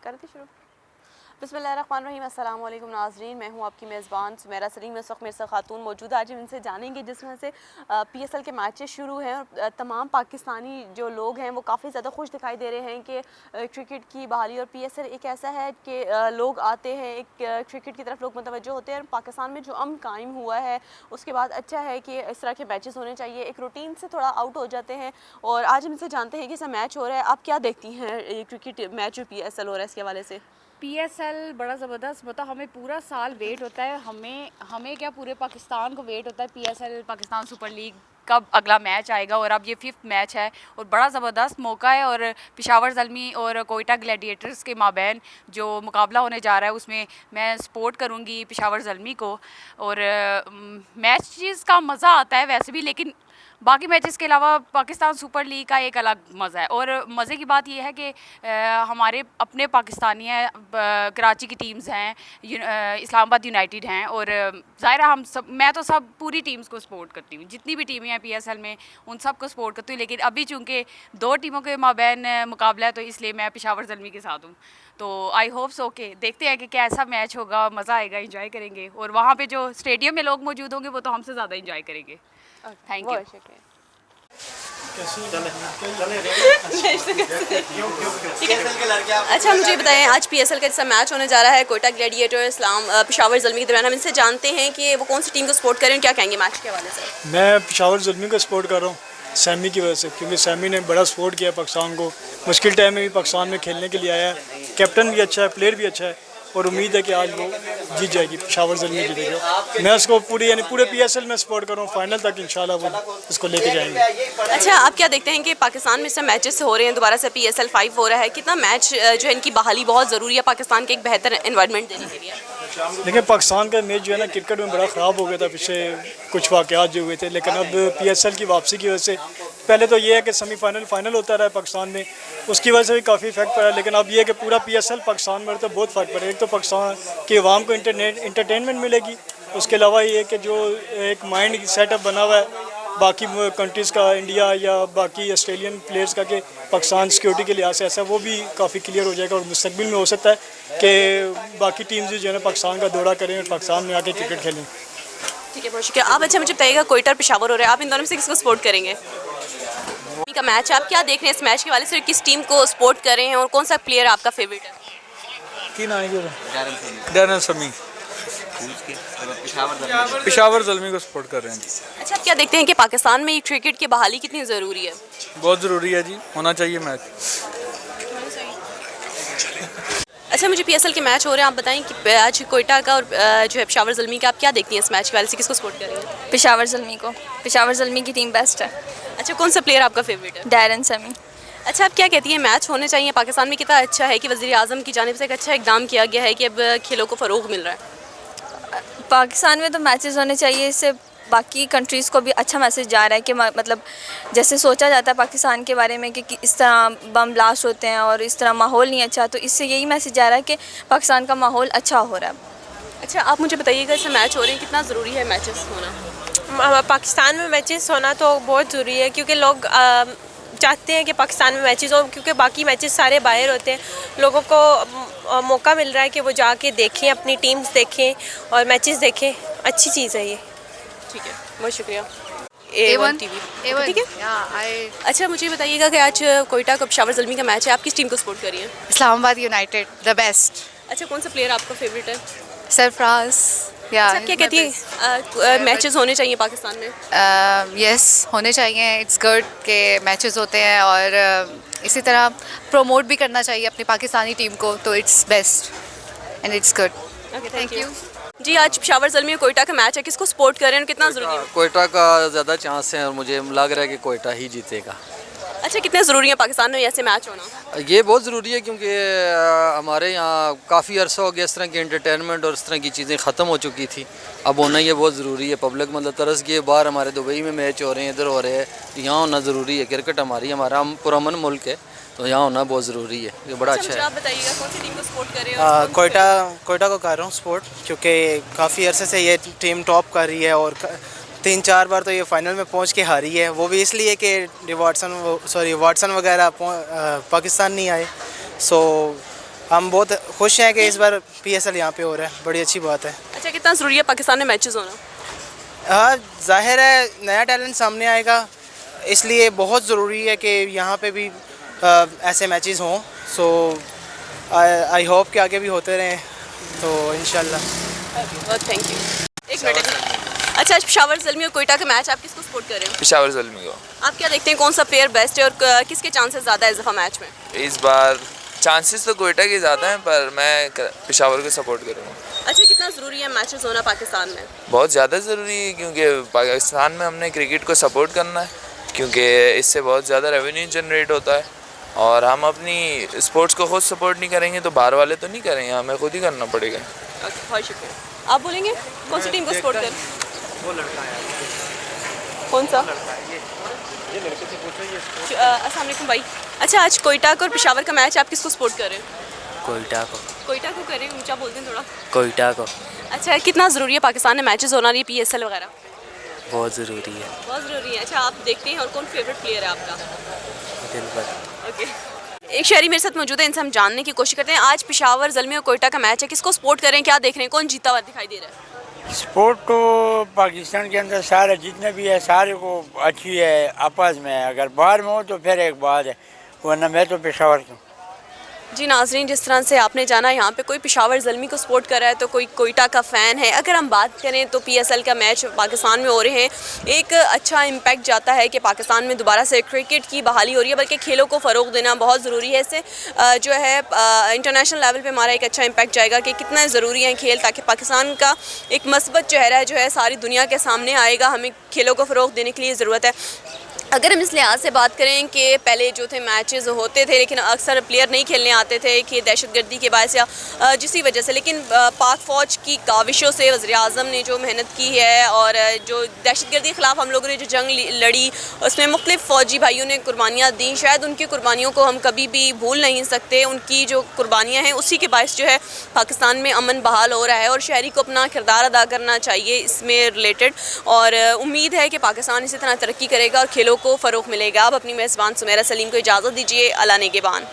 करते शुरू। बिस्मिल्लाहिर्रहमानिर्रहीम, अस्सलाम वालेकुम नाज़रीन, मैं हूं आपकी मेज़बान सुमेरा सलीम। इस वक्त मेरे साथ खातून मौजूद है। आज हम इनसे जानेंगे जिसमें से पीएसएल के मैचेस शुरू हैं और तमाम पाकिस्तानी जो लोग हैं वो काफ़ी ज़्यादा खुश दिखाई दे रहे हैं कि क्रिकेट की बहाली और पीएसएल एक ऐसा है कि लोग आते हैं, एक क्रिकेट की तरफ लोग मुतवज्जो होते हैं। पाकिस्तान में जो अमन कायम हुआ है उसके बाद अच्छा है कि इस तरह के मैचेस होने चाहिए, एक रूटीन से थोड़ा आउट हो जाते हैं। और आज हम इनसे जानते हैं कि ऐसा मैच हो रहा है, आप क्या देखती हैं ये क्रिकेट मैच जो पीएसएल हो रहा है इसके हवाले से? पीएसएल बड़ा ज़बरदस्त होता है। हमें पूरा साल वेट होता है, हमें क्या पूरे पाकिस्तान को वेट होता है पीएसएल पाकिस्तान सुपर लीग कब अगला मैच आएगा। और अब ये 5th मैच है और बड़ा ज़बरदस्त मौका है। और पेशावर ज़ल्मी और कोयटा ग्लैडिएटर्स के माबैन जो मुकाबला होने जा रहा है उसमें मैं सपोर्ट करूँगी पेशावर ज़ल्मी को। और मैच चीज़ का मज़ा आता है वैसे भी, लेकिन बाकी मैचेस के अलावा पाकिस्तान सुपर लीग का एक अलग मज़ा है। और मज़े की बात यह है कि हमारे अपने पाकिस्तानी हैं, कराची की टीम्स हैं, इस्लामाबाद यूनाइटेड हैं। और ज़ाहिर हम सब, मैं तो सब पूरी टीम्स को सपोर्ट करती हूँ, जितनी भी टीमें हैं पीएसएल में उन सब को सपोर्ट करती हूँ। लेकिन अभी चूँकि 2 टीमों के माबैन मुकाबला है तो इसलिए मैं पेशावर ज़ल्मी के साथ हूँ। तो आई होप सो के देखते हैं कि कैसा मैच होगा, मज़ा आएगा, इंजॉय करेंगे। और वहाँ पर जो स्टेडियम में लोग मौजूद होंगे वो तो हमसे ज़्यादा इंजॉय करेंगे। Thank you. अच्छा, मुझे बताएं, आज पीएसएल का जैसा मैच होने जा रहा है कोयटा ग्लैडिएटर इस्लाम पेशावर ज़ल्मी के दरमियान, हम इनसे जानते हैं कि वो कौन सी टीम को सपोर्ट करें, क्या कहेंगे मैच के हवाले से? मैं पेशावर ज़ल्मी को सपोर्ट कर रहा हूँ सैमी की वजह से, क्योंकि सैमी ने बड़ा सपोर्ट किया पाकिस्तान को। मुश्किल टाइम में भी पाकिस्तान में खेलने के लिए आया है, कैप्टन भी अच्छा है, प्लेयर भी अच्छा है और उम्मीद है कि आज वो जीत जाएगी, पेशावर ज़ल्मी जीतेगी। मैं उसको पूरे पीएसएल में सपोर्ट कर रहा हूँ, फाइनल तक इंशाल्लाह वो इसको लेके जाएंगे। अच्छा, आप क्या देखते हैं कि पाकिस्तान में से मैचेस हो रहे हैं, दोबारा से पीएसएल 5 हो रहा है, कितना मैच जो है इनकी बहाली बहुत ज़रूरी है पाकिस्तान के एक बेहतर एनवायरनमेंट देने के लिए? देखिए, पाकिस्तान का मैच जो है ना क्रिकेट में बड़ा ख़राब हो गया था, पिछले कुछ वाक़यात जो हुए थे, लेकिन अब पीएसएल की वापसी की वजह से, पहले तो ये है कि सेमीफाइनल फाइनल होता रहा है पाकिस्तान में, उसकी वजह से भी काफ़ी इफेक्ट पड़ा है। लेकिन अब ये है कि पूरा पीएसएल पाकिस्तान में तो बहुत फ़र्क पड़ेगा। एक तो पाकिस्तान की आवाम को इंटरटेनमेंट मिलेगी, उसके अलावा ये कि जो एक माइंड सेटअप बना हुआ है बाकी कंट्रीज़ का, इंडिया या बाकी ऑस्ट्रेलियन प्लेयर्स का, कि पाकिस्तान सिक्योरिटी के लिहाज से ऐसा, वो भी काफ़ी क्लियर हो जाएगा। और मुस्तकबिल में हो सकता है कि बाकी टीम्स जो है ना पाकिस्तान का दौरा करें और पाकिस्तान में आके क्रिकेट खेलें। ठीक है, बहुत शुक्रिया। आप अच्छा मुझे बताइएगा, कोयटा पेशावर हो रहा है, आप इन दोनों में से किसको सपोर्ट करेंगे? का मैच, आप क्या देख रहे हैं इस मैच के वाले से, किस टीम को सपोर्ट कर रहे हैं और कौन सा प्लेयर आपका फेवरेट है? डैरन समी, पेशावर ज़ल्मी को सपोर्ट कर रहे हैं। अच्छा, आप क्या देखते हैं कि पाकिस्तान में क्रिकेट की बहाली कितनी ज़रूरी है? बहुत ज़रूरी है जी, होना चाहिए मैच। अच्छा, मुझे पीएसएल के मैच हो रहे हैं, आप बताएं कि आज कोयटा का और जो है पेशावर ज़ल्मी का, आप क्या देखती हैं इस मैच के वाले से, किसको सपोर्ट करेंगे? पेशावर ज़ल्मी को। पेशावर ज़ल्मी की टीम बेस्ट है। अच्छा, कौन सा प्लेयर आपका फेवरेट है? डैरन समी। अच्छा, आप क्या कहती हैं मैच होने चाहिए पाकिस्तान में? कितना अच्छा है कि वज़ीर आज़म की जानिब से एक अच्छा इक़दाम किया गया है कि अब खेलों को फ़रोग़ मिल रहा है। पाकिस्तान में तो मैचेस होने चाहिए, इससे बाकी कंट्रीज़ को भी अच्छा मैसेज जा रहा है कि मतलब जैसे सोचा जाता है पाकिस्तान के बारे में कि इस तरह बम ब्लास्ट होते हैं और इस तरह माहौल नहीं अच्छा, तो इससे यही मैसेज जा रहा है कि पाकिस्तान का माहौल अच्छा हो रहा है। अच्छा, आप मुझे बताइएगा, इससे मैच हो रहे हैं, कितना ज़रूरी है मैचेस होना? पाकिस्तान में मैचेस होना तो बहुत ज़रूरी है, क्योंकि लोग चाहते हैं कि पाकिस्तान में मैचेस हो, क्योंकि बाकी मैचेस सारे बाहर होते हैं। लोगों को मौका मिल रहा है कि वो जाके देखें, अपनी टीम्स देखें और मैचेस देखें। अच्छी चीज़ है ये। ठीक है, बहुत शुक्रिया। A1 TV, A1 ठीक है। अच्छा, मुझे बताइएगा कि आज कोयटा का पेशावर ज़ल्मी का मैच है, आप किस टीम को सपोर्ट कर रही हैं? Islamabad United the best. अच्छा, कौन सा प्लेयर आपका फेवरेट है? सरफराज। अच्छा, क्या कहती है मैचेस होने चाहिए पाकिस्तान में? यस, होने चाहिए। इट्स गुड के मैचेस होते हैं और इसी तरह प्रमोट भी करना चाहिए अपनी पाकिस्तानी टीम को, तो it's best and it's good. Okay, thank you ji. आज पेशावर ज़ल्मी और कोयटा का मैच है, किसको सपोर्ट कर रहे हैं और कितना ज़रूरी है? कोयटा का ज़्यादा चांस है और मुझे लग रहा है कि कोयटा ही जीतेगा। अच्छा, कितने ज़रूरी है पाकिस्तान में ऐसे मैच होना? ये बहुत ज़रूरी है, क्योंकि हमारे यहाँ काफ़ी अरसा हो गया इस तरह की एंटरटेनमेंट और इस तरह की चीज़ें ख़त्म हो चुकी थी। अब होना ये बहुत ज़रूरी है। पब्लिक मतलब तरस गई, बाहर हमारे दुबई में मैच हो रहे हैं, इधर हो रहे हैं, तो यहाँ होना ज़रूरी है। क्रिकेट हमारा पुरअमन मुल्क है, तो यहाँ होना बहुत ज़रूरी है। ये बड़ा अच्छा है। आप बताइएगा, कौन सी टीम को सपोर्ट कर रहे हैं? कोयटा को कर रहा हूँ सपोर्ट, क्योंकि काफ़ी अरसे से ये टीम टॉप कर रही है और 3-4 बार तो ये फाइनल में पहुंच के हारी है। वो भी इसलिए कि वाटसन वगैरह पाकिस्तान नहीं आए। सो हम बहुत खुश हैं कि इस बार PSL यहाँ पे हो रहा है, बड़ी अच्छी बात है। अच्छा, कितना ज़रूरी है पाकिस्तान में मैचेस होना? हाँ, जाहिर है नया टैलेंट सामने आएगा, इसलिए बहुत ज़रूरी है कि यहाँ पे भी ऐसे मैचेस हों। सो आई होप कि आगे भी होते रहें, तो इंशाल्लाह। Thank you. एक मिनट। अच्छा, आज पेशावर ज़ल्मी और कोयटा का मैच, आप किसको सपोर्ट कर रहे हैं? पेशावर ज़ल्मी को। आप क्या देखते हैं कौन सा प्लेयर बेस्ट है और किसके चांसेस ज़्यादा है इस दफ़ा मैच में? इस बार चांसेस तो कोयटा के ज़्यादा हैं, पर मैं पेशावर को सपोर्ट करूँगा। अच्छा, कितना ज़रूरी है मैचेस होना पाकिस्तान में? बहुत ज़्यादा ज़रूरी है, क्योंकि पाकिस्तान में हमने क्रिकेट को सपोर्ट करना है, क्योंकि इससे बहुत ज़्यादा रेवेन्यू जनरेट होता है। और हम अपनी स्पोर्ट्स को खुद सपोर्ट नहीं करेंगे तो बाहर वाले तो नहीं करेंगे, हमें खुद ही करना पड़ेगा। बहुत शुक्रिया। आप बोलेंगे कौन सी टीम को सपोर्ट करें? वो लड़का है, कौन सा? अस्सलाम वालेकुम भाई। अच्छा, आज कोयटा को और पेशावर का मैच, आप किसको सपोर्ट कर रहे हैं? कोयटा को। कोयटा को करें, ऊंचा बोलते हैं थोड़ा। कोयटा को अच्छा, कितना ज़रूरी है पाकिस्तान में मैचेस होना, रही PSL वगैरह? बहुत ज़रूरी है। बहुत ज़रूरी है। अच्छा, आप देखते हैं और कौन फेवरेट प्लेयर है आपका? ओके। एक शहरी मेरे साथ मौजूद है, इनसे हम जानने की कोशिश करते हैं। आज पेशावर ज़ल्मी और कोयटा का मैच है, किसको सपोर्ट करें, क्या देख रहे हैं, कौन जीता हुआ दिखाई दे रहा है? स्पोर्ट तो पाकिस्तान के अंदर सारे जितने भी है सारे को अच्छी है आपस में, अगर बाहर में हो तो फिर एक बात है, वरना मैं तो पेशावर की हूँ। जी नाजरीन, जिस तरह से आपने जाना, यहाँ पे कोई पेशावर ज़ल्मी को सपोर्ट कर रहा है तो कोई कोयटा का फ़ैन है। अगर हम बात करें तो PSL का मैच पाकिस्तान में हो रहे हैं, एक अच्छा इम्पैक्ट जाता है कि पाकिस्तान में दोबारा से क्रिकेट की बहाली हो रही है, बल्कि खेलों को फ़रोग देना बहुत ज़रूरी है। इससे जो है इंटरनेशनल लेवल पे हमारा एक अच्छा इम्पैक्ट जाएगा कि कितना ज़रूरी है खेल, ताकि पाकिस्तान का एक मस्बत चेहरा जो है सारी दुनिया के सामने आएगा। हमें खेलों को फ़रोग देने के लिए ज़रूरत है। अगर हम इस लिहाज से बात करें कि पहले जो थे मैचेस होते थे, लेकिन अक्सर प्लेयर नहीं खेलने आते थे कि दहशतगर्दी के बायस या जिसी वजह से, लेकिन पाक फ़ौज की काविशों से वज़ीर आज़म ने जो मेहनत की है और जो दहशतगर्दी के ख़िलाफ़ हम लोगों ने जो जंग लड़ी, उसमें मुख्तलिफ़ फ़ौजी भाइयों ने कुर्बानियाँ दी। शायद उनकी कुर्बानियों को हम कभी भी भूल नहीं सकते। उनकी जो कुर्बानियाँ हैं उसी के बायस जो है पाकिस्तान में अमन बहाल हो रहा है, और शहरी को अपना किरदार अदा करना चाहिए इसमें रिलेटेड। और उम्मीद है कि पाकिस्तान इसी तरह तरक्की करेगा और खेलों को फ़रोग़ मिलेगा। अब अपनी मेज़बान सुमेरा सलीम को इजाज़त दीजिए। अल्लाह नेगेबान।